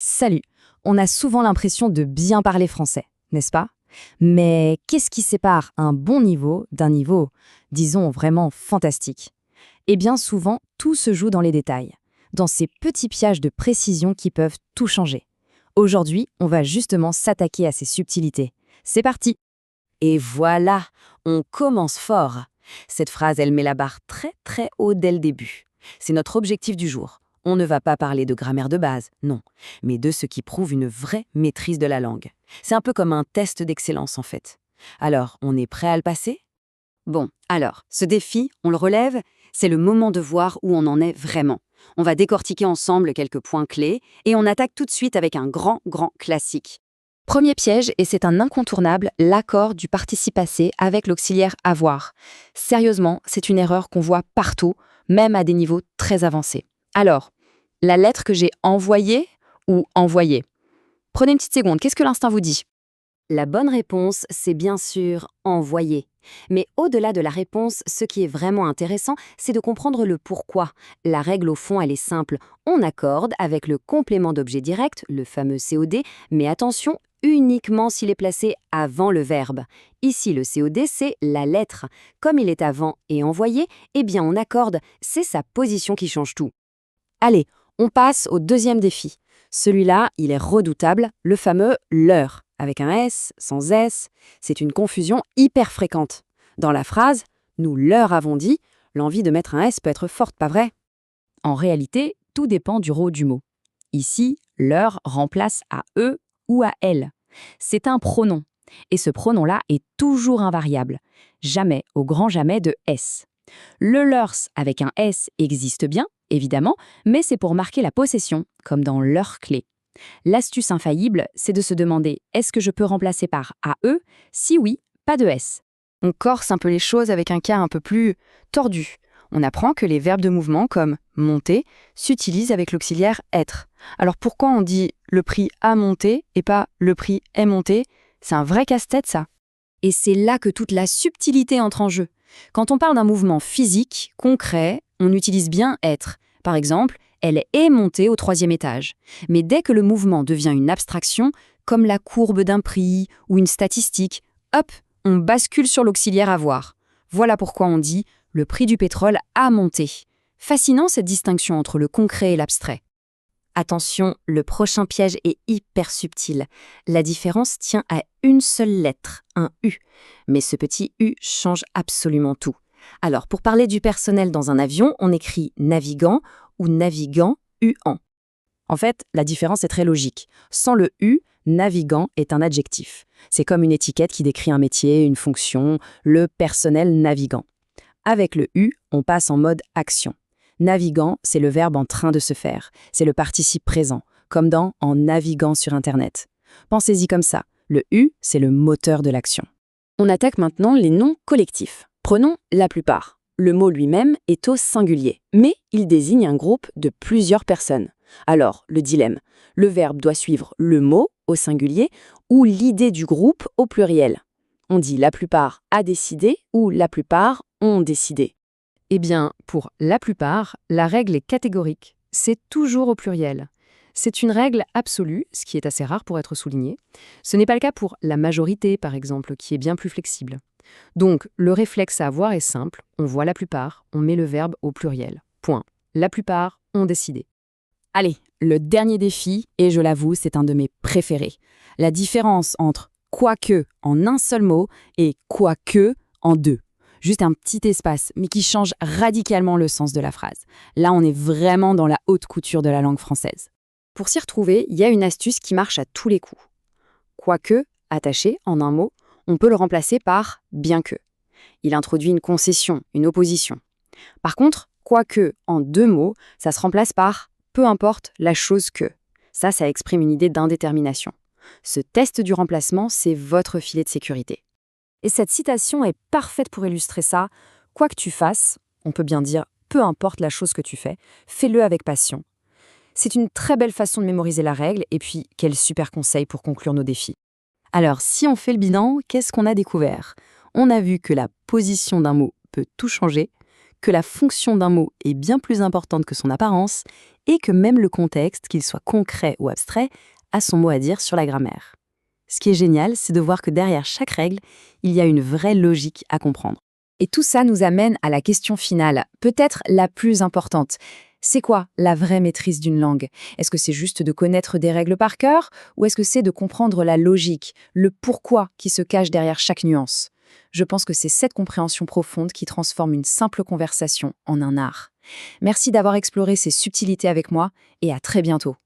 Salut. On a souvent l'impression de bien parler français, n'est-ce pas? Mais qu'est-ce qui sépare un bon niveau d'un niveau, disons, vraiment fantastique? Eh bien, souvent, tout se joue dans les détails, dans ces petits pièges de précision qui peuvent tout changer. Aujourd'hui, on va justement s'attaquer à ces subtilités. C'est parti! Et voilà, on commence fort. Cette phrase, elle met la barre très très haut dès le début. C'est notre objectif du jour. On ne va pas parler de grammaire de base, non, mais de ce qui prouve une vraie maîtrise de la langue. C'est un peu comme un test d'excellence en fait. Alors, on est prêt à le passer? Bon, alors, ce défi, on le relève, c'est le moment de voir où on en est vraiment. On va décortiquer ensemble quelques points clés et on attaque tout de suite avec un grand classique. Premier piège, et c'est un incontournable, l'accord du participe passé avec l'auxiliaire avoir. Sérieusement, c'est une erreur qu'on voit partout, même à des niveaux très avancés. Alors, la lettre que j'ai envoyée ou envoyée? Prenez une petite seconde, qu'est-ce que l'instinct vous dit? La bonne réponse, c'est bien sûr envoyer. Mais au-delà de la réponse, ce qui est vraiment intéressant, c'est de comprendre le pourquoi. La règle au fond, elle est simple. On accorde avec le complément d'objet direct, le fameux COD, mais attention, uniquement s'il est placé avant le verbe. Ici, le COD, c'est la lettre. Comme il est avant et envoyé, eh bien on accorde, c'est sa position qui change tout. Allez, on passe au deuxième défi. Celui-là, il est redoutable, le fameux « leur ». Avec un S, sans S, c'est une confusion hyper fréquente. Dans la phrase « nous leur avons dit », l'envie de mettre un S peut être forte, pas vrai? En réalité, tout dépend du rôle du mot. Ici, leur remplace à eux ou à elle. C'est un pronom. Et ce pronom-là est toujours invariable. Jamais, au grand jamais, de S. Le leurs avec un S existe bien, évidemment, mais c'est pour marquer la possession, comme dans leur clé. L'astuce infaillible, c'est de se demander est-ce que je peux remplacer par AE? Si oui, pas de S. On corse un peu les choses avec un cas un peu plus tordu. On apprend que les verbes de mouvement comme monter s'utilisent avec l'auxiliaire être. Alors pourquoi on dit le prix a monté et pas le prix est monté? C'est un vrai casse-tête ça. Et c'est là que toute la subtilité entre en jeu. Quand on parle d'un mouvement physique, concret, on utilise bien être. Par exemple, elle est montée au 3e étage. Mais dès que le mouvement devient une abstraction, comme la courbe d'un prix ou une statistique, hop, on bascule sur l'auxiliaire avoir. Voilà pourquoi on dit le prix du pétrole a monté. Fascinant cette distinction entre le concret et l'abstrait. Attention, le prochain piège est hyper subtil. La différence tient à une seule lettre, un U. Mais ce petit U change absolument tout. Alors, pour parler du personnel dans un avion, on écrit navigant ou navigant UAN. En fait, la différence est très logique. Sans le U, navigant est un adjectif. C'est comme une étiquette qui décrit un métier, une fonction, le personnel navigant. Avec le U, on passe en mode action. Navigant, c'est le verbe en train de se faire. C'est le participe présent, comme dans « en naviguant sur Internet ». Pensez-y comme ça. Le U, c'est le moteur de l'action. On attaque maintenant les noms collectifs. Prenons la plupart. Le mot lui-même est au singulier, mais il désigne un groupe de plusieurs personnes. Alors, le dilemme. Le verbe doit suivre le mot au singulier ou l'idée du groupe au pluriel. On dit la plupart a décidé ou la plupart ont décidé. Eh bien, pour la plupart, la règle est catégorique. C'est toujours au pluriel. C'est une règle absolue, ce qui est assez rare pour être souligné. Ce n'est pas le cas pour la majorité, par exemple, qui est bien plus flexible. Donc, le réflexe à avoir est simple. On voit la plupart, on met le verbe au pluriel. Point. La plupart ont décidé. Allez, le dernier défi, et je l'avoue, c'est un de mes préférés. La différence entre quoique en un seul mot et quoique en deux. Juste un petit espace, mais qui change radicalement le sens de la phrase. Là, on est vraiment dans la haute couture de la langue française. Pour s'y retrouver, il y a une astuce qui marche à tous les coups. Quoique, attaché en un mot, on peut le remplacer par bien que. Il introduit une concession, une opposition. Par contre, quoique en deux mots, ça se remplace par peu importe la chose que. Ça exprime une idée d'indétermination. Ce test du remplacement, c'est votre filet de sécurité. Et cette citation est parfaite pour illustrer ça. Quoi que tu fasses, on peut bien dire peu importe la chose que tu fais, fais-le avec passion. C'est une très belle façon de mémoriser la règle et puis quel super conseil pour conclure nos défis. Alors si on fait le bilan, qu'est-ce qu'on a découvert? On a vu que la position d'un mot peut tout changer, que la fonction d'un mot est bien plus importante que son apparence et que même le contexte, qu'il soit concret ou abstrait, a son mot à dire sur la grammaire. Ce qui est génial, c'est de voir que derrière chaque règle, il y a une vraie logique à comprendre. Et tout ça nous amène à la question finale, peut-être la plus importante. C'est quoi la vraie maîtrise d'une langue? Est-ce que c'est juste de connaître des règles par cœur ou est-ce que c'est de comprendre la logique, le pourquoi qui se cache derrière chaque nuance? Je pense que c'est cette compréhension profonde qui transforme une simple conversation en un art. Merci d'avoir exploré ces subtilités avec moi et à très bientôt.